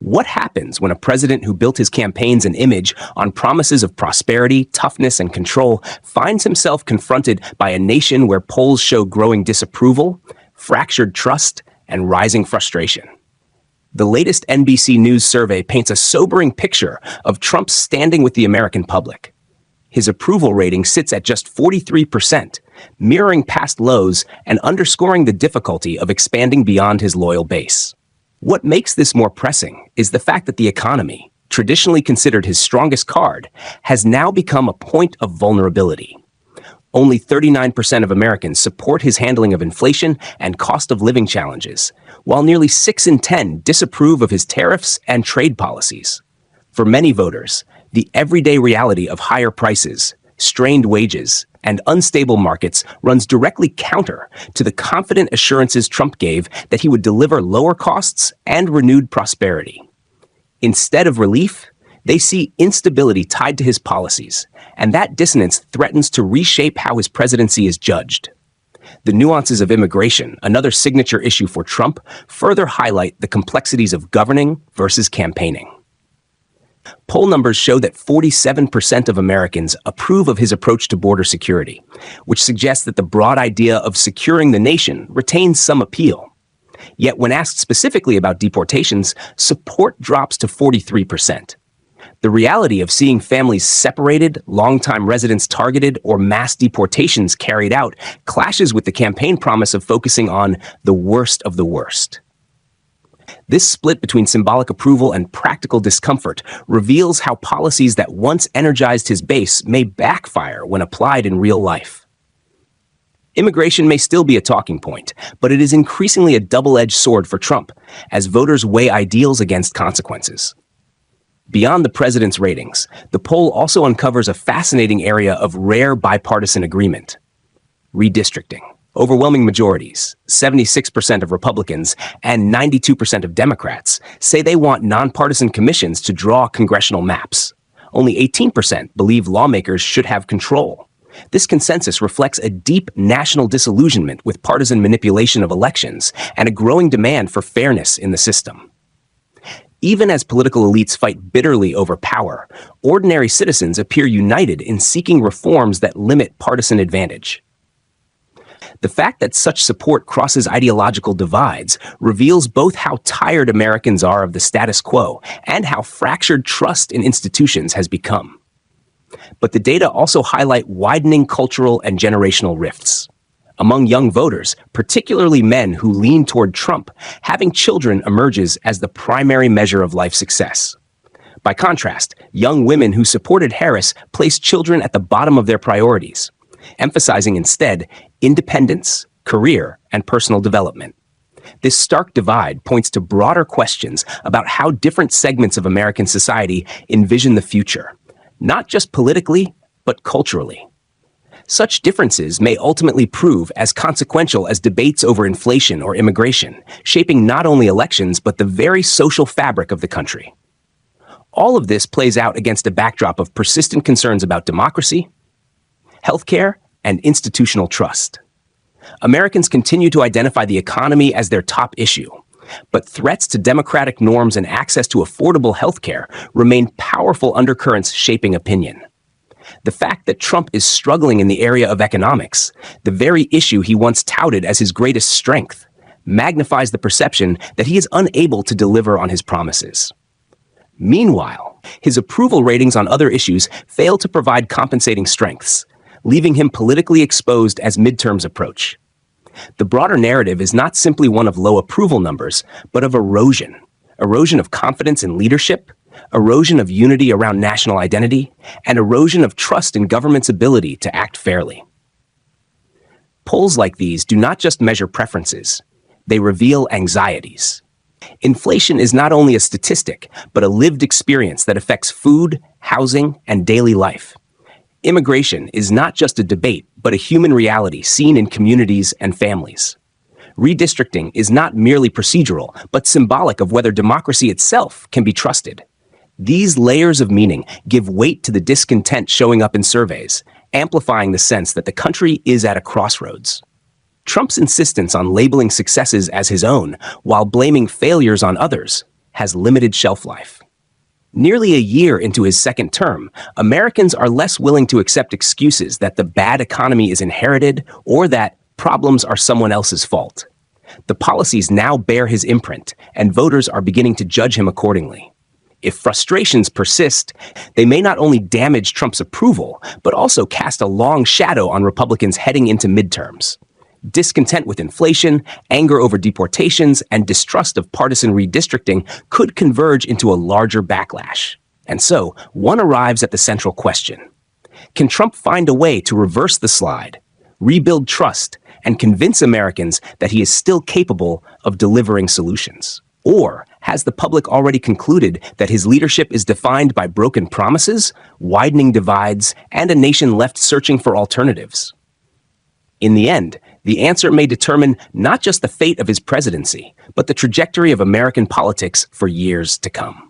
What happens when a president who built his campaigns and image on promises of prosperity, toughness, and control finds himself confronted by a nation where polls show growing disapproval, fractured trust, and rising frustration? The latest NBC News survey paints a sobering picture of Trump's standing with the American public. His approval rating sits at just 43%, mirroring past lows and underscoring the difficulty of expanding beyond his loyal base. What makes this more pressing is the fact that the economy, traditionally considered his strongest card, has now become a point of vulnerability. Only 39% of Americans support his handling of inflation and cost of living challenges, while nearly 6 in 10 disapprove of his tariffs and trade policies. For many voters, the everyday reality of higher prices, strained wages, and unstable markets runs directly counter to the confident assurances Trump gave that he would deliver lower costs and renewed prosperity. Instead of relief, they see instability tied to his policies, and that dissonance threatens to reshape how his presidency is judged. The nuances of immigration, another signature issue for Trump, further highlight the complexities of governing versus campaigning. Poll numbers show that 47% of Americans approve of his approach to border security, which suggests that the broad idea of securing the nation retains some appeal. Yet when asked specifically about deportations, support drops to 43%. The reality of seeing families separated, longtime residents targeted, or mass deportations carried out clashes with the campaign promise of focusing on the worst of the worst. This split between symbolic approval and practical discomfort reveals how policies that once energized his base may backfire when applied in real life. Immigration may still be a talking point, but it is increasingly a double-edged sword for Trump, as voters weigh ideals against consequences. Beyond the president's ratings, the poll also uncovers a fascinating area of rare bipartisan agreement: redistricting. Overwhelming majorities, 76% of Republicans and 92% of Democrats, say they want nonpartisan commissions to draw congressional maps. Only 18% believe lawmakers should have control. This consensus reflects a deep national disillusionment with partisan manipulation of elections and a growing demand for fairness in the system. Even as political elites fight bitterly over power, ordinary citizens appear united in seeking reforms that limit partisan advantage. The fact that such support crosses ideological divides reveals both how tired Americans are of the status quo and how fractured trust in institutions has become. But the data also highlight widening cultural and generational rifts. Among young voters, particularly men who lean toward Trump, having children emerges as the primary measure of life success. By contrast, young women who supported Harris placed children at the bottom of their priorities, emphasizing instead independence, career, and personal development. This stark divide points to broader questions about how different segments of American society envision the future, not just politically, but culturally. Such differences may ultimately prove as consequential as debates over inflation or immigration, shaping not only elections but the very social fabric of the country. All of this plays out against a backdrop of persistent concerns about democracy, healthcare, and institutional trust. Americans continue to identify the economy as their top issue, but threats to democratic norms and access to affordable healthcare remain powerful undercurrents shaping opinion. The fact that Trump is struggling in the area of economics, the very issue he once touted as his greatest strength, magnifies the perception that he is unable to deliver on his promises. Meanwhile, his approval ratings on other issues fail to provide compensating strengths, leaving him politically exposed as midterms approach. The broader narrative is not simply one of low approval numbers, but of erosion of confidence in leadership, erosion of unity around national identity, and erosion of trust in government's ability to act fairly. Polls like these do not just measure preferences, they reveal anxieties. Inflation is not only a statistic, but a lived experience that affects food, housing, and daily life. Immigration is not just a debate, but a human reality seen in communities and families. Redistricting is not merely procedural, but symbolic of whether democracy itself can be trusted. These layers of meaning give weight to the discontent showing up in surveys, amplifying the sense that the country is at a crossroads. Trump's insistence on labeling successes as his own while blaming failures on others has limited shelf life. Nearly a year into his second term, Americans are less willing to accept excuses that the bad economy is inherited or that problems are someone else's fault. The policies now bear his imprint, and voters are beginning to judge him accordingly. If frustrations persist, they may not only damage Trump's approval, but also cast a long shadow on Republicans heading into midterms. Discontent with inflation, anger over deportations, and distrust of partisan redistricting could converge into a larger backlash. And so, one arrives at the central question. Can Trump find a way to reverse the slide, rebuild trust, and convince Americans that he is still capable of delivering solutions? Or has the public already concluded that his leadership is defined by broken promises, widening divides, and a nation left searching for alternatives? In the end, the answer may determine not just the fate of his presidency, but the trajectory of American politics for years to come.